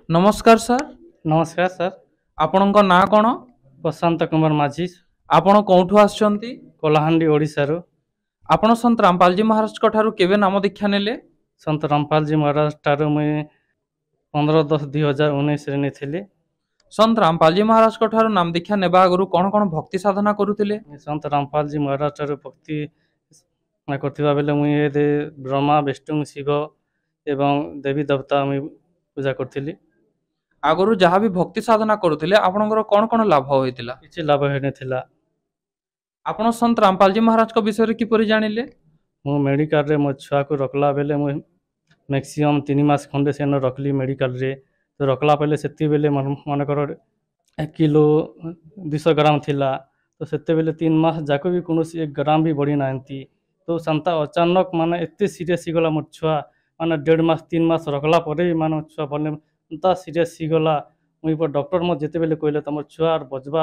नमस्कार सर। नमस्कार सर। आपणଙ୍କ ନାଁ କ'ଣ? प्रशांत कुमार माझी, ଆପଣ କୋଉଠୁ ଆସିଛନ୍ତି? कलाहांडी ओडिशारू। ଆପଣ ସନ୍ଥ ରାମପାଲଜୀ ମହାରାଜଙ୍କ ଠାରୁ କେବେ ନାମ ଦୀକ୍ଷା ନେଲେ? संत रामपाल जी महाराज ठारू मुई 15/10/2019 रे नेथिली। ସନ୍ଥ ରାମପାଲଜୀ ମହାରାଜଙ୍କ ଠାରୁ ନାମ ଦୀକ୍ଷା ନେବା ଆଗରୁ କ'ଣ କ'ଣ ଭକ୍ତି ସାଧନା କରୁଥିଲେ? संत रामपाल जी महाराज ठारू भक्ति करथिबा बेले मुई ए ब्रह्मा विष्णु शिव एवं देवी देवता मुई पूजा करथिली। ଆଗରୁ ଯାହା ବି ଭକ୍ତି ସାଧନା କରୁଥିଲେ ଆପଣଙ୍କର କ'ଣ କ'ଣ ଲାଭ ହୋଇଥିଲା? କିଛି ଲାଭ ହେଇନଥିଲା। ଆପଣ ସନ୍ଥ ରାମପାଲଜୀ ମହାରାଜଙ୍କ ବିଷୟରେ କିପରି ଜାଣିଲେ? ମୁଁ ମେଡିକାଲରେ ମୋ ଛୁଆକୁ ରଖଲା ବେଲେ ମୁଁ मैक्सिमम 3 मास खंडे सेन रखली मेडिकल रे। तो रखला पहले सेति बेले मनकर 1 किलो 200 ग्राम थिला। तो सेते बेले 3 मास जाको भी कोनो 1 ग्राम भी बढ़ी नांती। तो संता अचानक माने एते सीरियस ही गला मोर छुआ माने 1.5 मास 3 मास रखला परे माने छुआ बने अंता सीरियस ही गला। मुई पर डॉक्टर म जेते बेले कहले तमर छुआ बचबा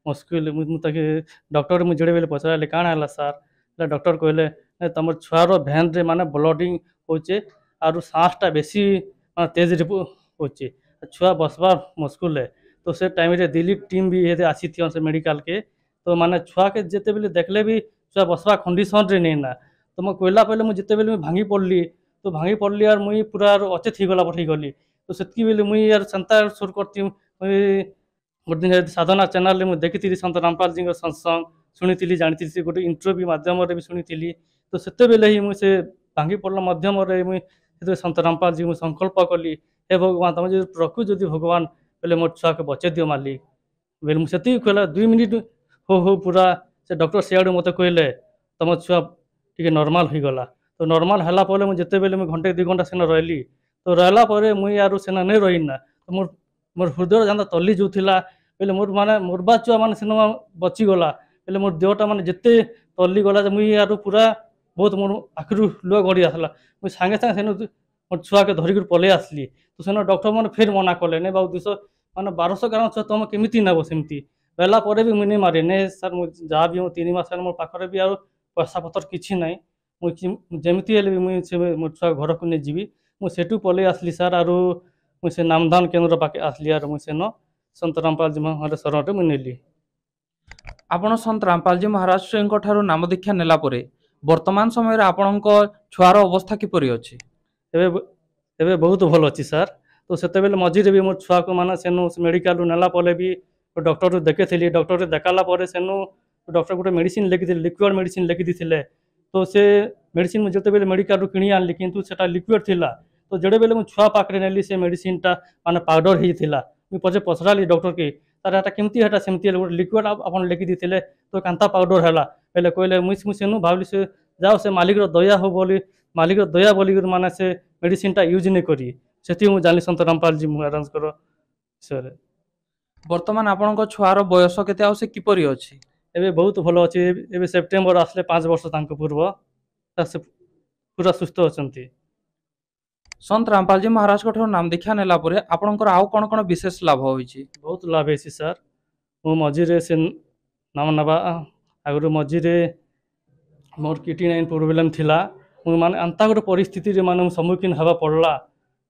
मुश्किल। मु ताके डॉक्टर मु जेडे बेले पचराले काण हला सर, डॉक्टर कहले तमर छुआर भेन रे माने ब्लडिंग होचे आरु सांसटा बेसी तेज होचे, छुआ बसबार मुश्किल है। तो से टाइम रे दिल्ली टीम भी ये आसी थी से मेडिकल के। तो माने छुआ के जिते बेले देखले भी छुआ बसबा कंडीशन रे नहीं ना। तो मैं कहला पहले मुझे जिते बेले भांगी पड़ली। तो भांगी पड़ली और मुई पूरा अचेत ही गला पठी गली। तो सेतकी बेले मुई यार संता सुर करती मुई गोटे दिन साधना चैनल रे मुझे देखी संत रामपाल जी सत्संग शुणी जानी गोटे इंटरव्यू माध्यम भी शुणी। तो सेते बेले ही मुझे भांगी पड़ला मध्यम मुई संत रामपाल जी मुझे संकल्प कली, हे भगवान तुम जो रखु जदि भगवान बोले मोर छुआ के बचे दियो मालिक बोले मुझे कहला 2 मिनिट हो पूरा से डॉक्टर सियाड़ू मत कहले तुम छुआ टी नॉर्मल हो गला। तो नॉर्मल है मुझे जिते बेले मुझे घंटे 2 घंटा सेना रही। तो रहला मुई यार सेना नहीं रही ना। तो मोर मोर हृदय जहाँ तली जो थिला बोले मोर माने मोरबा छुआ माने सिनेमा बचीगला बोले मोर देहटा माने जिते तली गला मुई यार पूरा बहुत मोर आखिर लुह गड़ी आसला। मुझे सांगे सांगे सेन मोर छुआ के धरिक पलि आसली। तो सेन डॉक्टर मैंने फिर मना कले नहीं बाबू 200 माने 1200 ग्राम छुआ तुम केमी नब सेमती रहला भी मुझे नहीं मारे नहीं सर मुझे जहाँ भी 3 मास मोर पाखे भी आ पैसा पतर किसी ना मुझे भी मुझे मोर छुआ घर को नहीं जीवी मुझे पलि आसली सर आरु मुझे नामदान केन्द्र पाखे आसली आर मुझे सेन संत रामपाल जी महाराज शरण मुझे नेली। ଆପଣ ସନ୍ଥ ରାମପାଲଜୀ ମହାରାଜଙ୍କ ଠାରୁ ନାମ ଦୀକ୍ଷା ନେଲା ପରେ ବର୍ତ୍ତମାନ ସମୟରେ ଆପଣଙ୍କ ଛୁଆର ଅବସ୍ଥା କିପରି ଅଛି? ଏବେ ବହୁତ ଭଲ ଅଛି ସାର୍। ତ ସେତେବେଳେ ମଝିରେ ବି ମୋର ଛୁଆକୁ ମାନେ ସେନୁ ମେଡ଼ିକାଲରୁ ନେଲା ପରେ ବି ଡକ୍ଟରକୁ ଦେଖେଇଥିଲି। ଡକ୍ଟରକୁ ଦେଖାଲା ପରେ ସେନୁ ଡକ୍ଟର ଗୋଟେ ମେଡ଼ିସିନ ଲେଖିଥିଲେ, ଲିକ୍ୱିଡ଼ ମେଡ଼ିସିନ ଲେଖି ଦେଇଥିଲେ। ତ ସେ ମେଡ଼ିସିନ ମୁଁ ଯେତେବେଳେ ମେଡ଼ିକାଲରୁ କିଣି ଆଣିଲି କିନ୍ତୁ ସେଟା ଲିକ୍ୱିଡ଼ ଥିଲା। ତ ଯେତେବେଳେ ମୁଁ ଛୁଆ ପାଖରେ ନେଲି ସେ ମେଡ଼ିସିନଟା ମାନେ ପାଉଡ଼ର ହେଇଥିଲା। ମୁଁ ପଚରାଲି ଡକ୍ଟରକେ ତାର ଏଟା କେମିତି ହେଟା ସେମିତି ହେଲେ ଗୋଟେ ଲିକ୍ୱିଡ଼ ଆପଣ ଲେଖି ଦେଇଥିଲେ ତ କାନ୍ତା ପାଉଡ଼ର ହେଲା ହେଲେ କହିଲେ ମୁଁ ସେନୁ ଭାବିଲି ସେ ଯାও ସେ ମାଲିକର ଦୟା ହବ ବୋଲି मालिक दया बोलिक माने से मेडिसिनटा यूज नहीं करी से मुझे जानी संत रामपाल जी महाराजकर विषय। बर्तमान आपणक छुआर बयस केते आ से किपरि अछि? एबे बहुत भल अछि। एबे सेप्टेम्बर आसले 5 वर्ष तांको पूर्व से पूरा सुस्थ अछंती। संत रामपाल जी महाराज को नाम दीक्षा नेला परे आपणकर आउ कोन कोन विशेष लाभ होइछि? बहुत लाभ है सर। मु मझिरे से नाम नबा आगु मझिरे मोर किडनी प्रोब्लेम थिला। माने अंता गोटे परिस्थिति माने सम्मुखीन हवा पड़ला।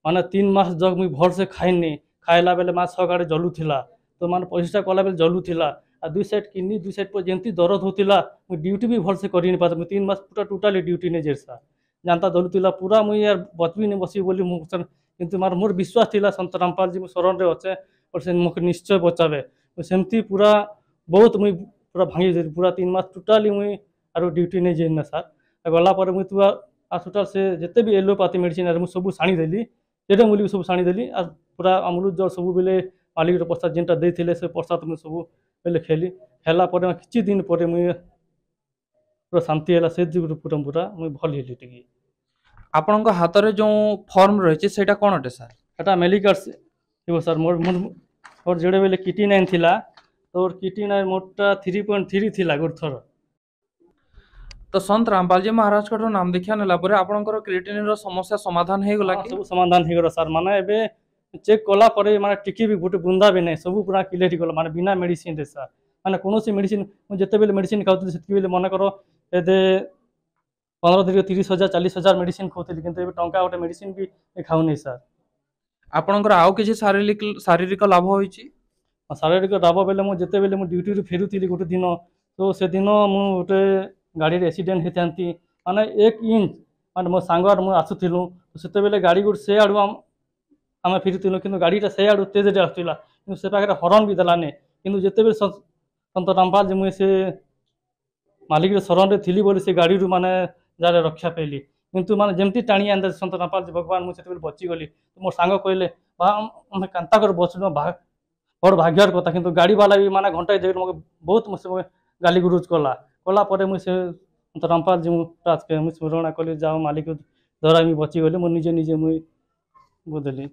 माने 3 मास जग मुझे भल से खाइनी खाइला बेले मास सकाळे जलू थिला। तो माने परिस्रा कला बेले जलू थिला आ 2 साइड किडनी 2 साइड पर जेंती दर्द होतिला। मु ड्यूटी भी भल से करि नि पात। 3 मास पूरा टोटली ड्यूटी ने जेसा जानता जलू थिला पूरा मुई यार बचबी ने बसी बोली मु किंतु मार मोर विश्वास थिला संत रामपाल जी मु शरण रे अछे और से मुख निश्चय बचावे। सेमती पूरा बहुत मुई पूरा भांगी पूरा 3 मास टोटली मुई आरो ड्यूटी ने जेना सर गला पर मुई तुआ हॉस्पिटल से जिते भी एलोपैथी मेडिसिन आर सब साणी देली जेडे मूली सब साणी देली आ पूरा अमृत जल सब बेले मालिक प्रसाद जेनटा देथिले से प्रसाद मुझे सब बेले खेली हेला पर किछि दिन पर मुई पूरा शांति हैला से पूरा पूरा मुई भल हेली टिकी। आपणक हाथ रे जो फॉर्म रहिछि सेटा कोनटे सर? एटा मेलिकर्स हो सर। मोर मोर जेडे बेले किडनी 9 थिला तो किडनी 9 मोरटा 3.3 थिला गुरथर। तो संत रामपाल जी महाराज को नाम दीक्षा नेला परे आपणकर क्रिएटिनिन रो समस्या समाधान हे गला कि? सब समाधान हे गला सर। माने एबे चेक कला परे माने टिकी भी गोटे बुंदा भी नहीं सब पूरा क्लियर ही गला माने बिना मेडिसिन रे सर। माने कोनोसी मेडिसिन मु जते बेले मेडिसिन खाउती सेति बेले मने करो एदे 15 दिन 30,000 40,000 मेडिसिन खाउती किंतु एबे टंका गोटे मेडिसिन भी खाउ नहीं सर। ଆପଣଙ୍କର ଆଉ କିଛି ଶାରୀରିକ ଲାଭ ହୋଇଛି? ଶାରୀରିକ ଲାଭ ବେଲେ ମୁଁ ଯେତେବେଳେ ମୁଁ ଡ୍ୟୁଟିରୁ ଫେରୁଥିଲି ଗୋଟେ ଦିନ, ତ ସେଦିନ ମୁଁ ଗୋଟେ ଗାଡ଼ିରେ ଆକ୍ସିଡେଣ୍ଟ ହେଇଥାନ୍ତି। ମାନେ 1 ଇଞ୍ଚ ମାନେ ମୋ ସାଙ୍ଗ ଆର୍ ମୁଁ ଆସୁଥିଲୁ, ସେତେବେଳେ ଗାଡ଼ି ଗୋଟେ ସେ ଆଡ଼ୁ ଆମେ ଫିରୁଥିଲୁ, କିନ୍ତୁ ଗାଡ଼ିଟା ସେ ଆଡ଼ୁ ତେଜରେ ଆସୁଥିଲା, କିନ୍ତୁ ସେ ପାଖରେ ହର୍ନ ବି ଦେଲାନି। କିନ୍ତୁ ଯେତେବେଳେ ସନ୍ତ ରାମପାଲ ଯେ ମୁଇଁ ସେ ମାଲିକର ଶରଣରେ ଥିଲି ବୋଲି ସେ ଗାଡ଼ିରୁ ମାନେ ଯାହାର ରକ୍ଷା ପାଇଲି। କିନ୍ତୁ ମାନେ ଯେମିତି ଟାଣି ଆଣିଲେ ସନ୍ତ ରାମପାଲ ଯେ ଭଗବାନ, ମୁଁ ସେତେବେଳେ ବଚିଗଲି। ମୋ ସାଙ୍ଗ କହିଲେ ବା ଆମେ କେନ୍ତା କରି ବଞ୍ଚୁନ, ବଡ଼ ଭାଗ୍ୟର କଥା। କିନ୍ତୁ ଗାଡ଼ିବାଲା ବି ମାନେ ଘଣ୍ଟାଏ ଯାଇ ମୋତେ ବହୁତ ଗାଲି ଗୁରୁଜ କଲା ପରେ ମୁଇଁ ସେ ରାମପାଲ ଯେ ମୁଇଁ ସ୍ମରଣ କଲି, ଯାହା ମାଲିକ ଦ୍ୱାରା ମୁଇଁ ବଚିଗଲି, ମୁଁ ନିଜେ ମୁଇଁ ବୁଝିଲି।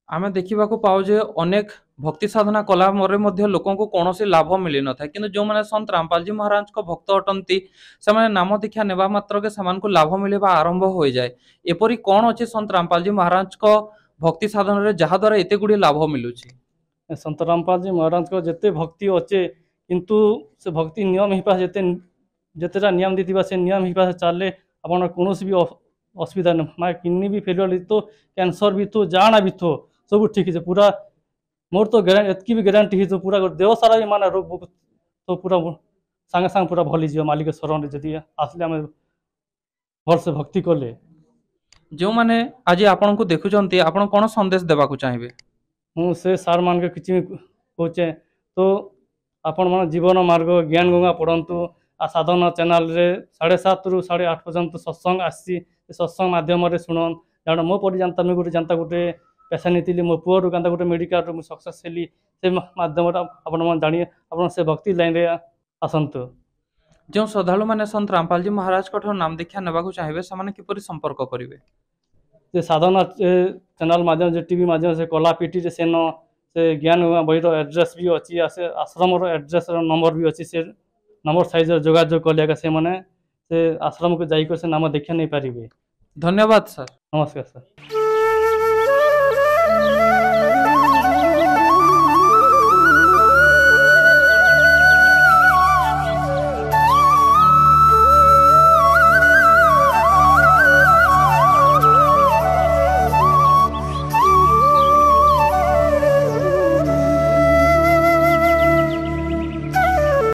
ଆମେ ଦେଖିବାକୁ ପାଉ ଯେ ଅନେକ ଭକ୍ତି ସାଧନା କଲା ପରେ ମଧ୍ୟ ଲୋକଙ୍କୁ କୌଣସି ଲାଭ ମିଳିନଥାଏ, କିନ୍ତୁ ଯେଉଁମାନେ ସନ୍ତ ରାମପାଲଜୀ ମହାରାଜଙ୍କ ଭକ୍ତ ଅଟନ୍ତି ସେମାନେ ନାମ ଦୀକ୍ଷା ନେବା ମାତ୍ରକେ ସେମାନଙ୍କୁ ଲାଭ ମିଳିବା ଆରମ୍ଭ ହୋଇଯାଏ। ଏପରି କଣ ଅଛି ସନ୍ତ ରାମପାଲଜୀ ମହାରାଜଙ୍କ ଭକ୍ତି ସାଧନରେ ଯାହା ଦ୍ୱାରା ଏତେ ଗୁଡ଼ିଏ ଲାଭ ମିଳୁଛି? ସନ୍ତ ରାମପାଲଜୀ ମହାରାଜଙ୍କ ଯେତେ ଭକ୍ତି ଅଛେ, କିନ୍ତୁ ସେ ଭକ୍ତି ନିୟମ ହିସାବରେ ଯେତେଟା ନିୟମ ଦେଇଥିବା ସେ ନିୟମ ହିସାବରେ ଚାଲିଲେ ଆପଣଙ୍କର କୌଣସି ବି ଅସୁବିଧା ନାହିଁ। ମାନେ କିଡ଼ନୀ ବି ଫେଲୁଅର ହେଇଥିବ, କ୍ୟାନ୍ସର ବି ଥିବ, ଜାଣା ବି ଥିବ, ସବୁ ଠିକ୍ ଅଛି। ପୁରା ମୋର ତ ଏତିକି ବି ଗ୍ୟାରେଣ୍ଟି ହେଇଥିବ, ପୁରା ଦେହ ସାରା ବି ମାନେ ରୋଗ ତ ପୁରା ସାଙ୍ଗେ ସାଙ୍ଗେ ପୁରା ଭଲ ହେଇଯିବ ମାଲିକ ଶରଣରେ ଯଦି ଆସିଲେ, ଆମେ ଭଲସେ ଭକ୍ତି କଲେ। ଯେଉଁମାନେ ଆଜି ଆପଣଙ୍କୁ ଦେଖୁଛନ୍ତି, ଆପଣ କଣ ସନ୍ଦେଶ ଦେବାକୁ ଚାହିଁବେ? ମୁଁ ସେ ସାର୍ ମାନଙ୍କୁ କିଛି କହୁଛେ, ତ ଆପଣମାନେ ଜୀବନ ମାର୍ଗ ଜ୍ଞାନ ଗଙ୍ଗା ପଢ଼ନ୍ତୁ। ଆଉ ସାଧନା ଚ୍ୟାନେଲରେ 7:30ରୁ 8:30 ପର୍ଯ୍ୟନ୍ତ ସତ୍ସଙ୍ଗ ଆସିଛି, ସେ ସତ୍ସଙ୍ଗ ମାଧ୍ୟମରେ ଶୁଣନ୍। କାରଣ ମୋ ପରି ଜାଣିତା ମୁଇଁ ଗୋଟେ ପେସେଣ୍ଟ ହେଇଥିଲି, ମୋ ପୁଅରୁ କାନ୍ତା ଗୋଟେ ମେଡ଼ିକାଲରୁ ମୁଁ ସକ୍ସେସ୍ ହେଲି। ସେ ମାଧ୍ୟମରେ ଆପଣମାନେ ଜାଣିବେ, ଆପଣ ସେ ଭକ୍ତି ଲାଇନ୍ରେ ଆସନ୍ତୁ। ଯେଉଁ ଶ୍ରଦ୍ଧାଳୁମାନେ ସନ୍ତ ରାମପାଲଜୀ ମହାରାଜଙ୍କ ଠାରୁ ନାମ ଦୀକ୍ଷା ନେବାକୁ ଚାହିଁବେ ସେମାନେ କିପରି ସମ୍ପର୍କ କରିବେ? ସେ ସାଧନା ଚ୍ୟାନେଲ ମାଧ୍ୟମ, ଯେ ଟିଭି ମାଧ୍ୟମ, ସେ କଲାପିଟିରେ ସେନ ସେ ଜ୍ଞାନ ବହିର ଆଡ୍ରେସ୍ ବି ଅଛି, ଆଉ ସେ ଆଶ୍ରମର ଆଡ୍ରେସ୍ର ନମ୍ବର ବି ଅଛି। ସେ ନମ୍ବର ସାଇଜରେ ଯୋଗାଯୋଗ କଲେ ଏକା ସେମାନେ ସେ ଆଶ୍ରମକୁ ଯାଇକରି ସେ ନାମ ଦୀକ୍ଷା ନେଇପାରିବେ। ଧନ୍ୟବାଦ ସାର୍। ନମସ୍କାର ସାର୍।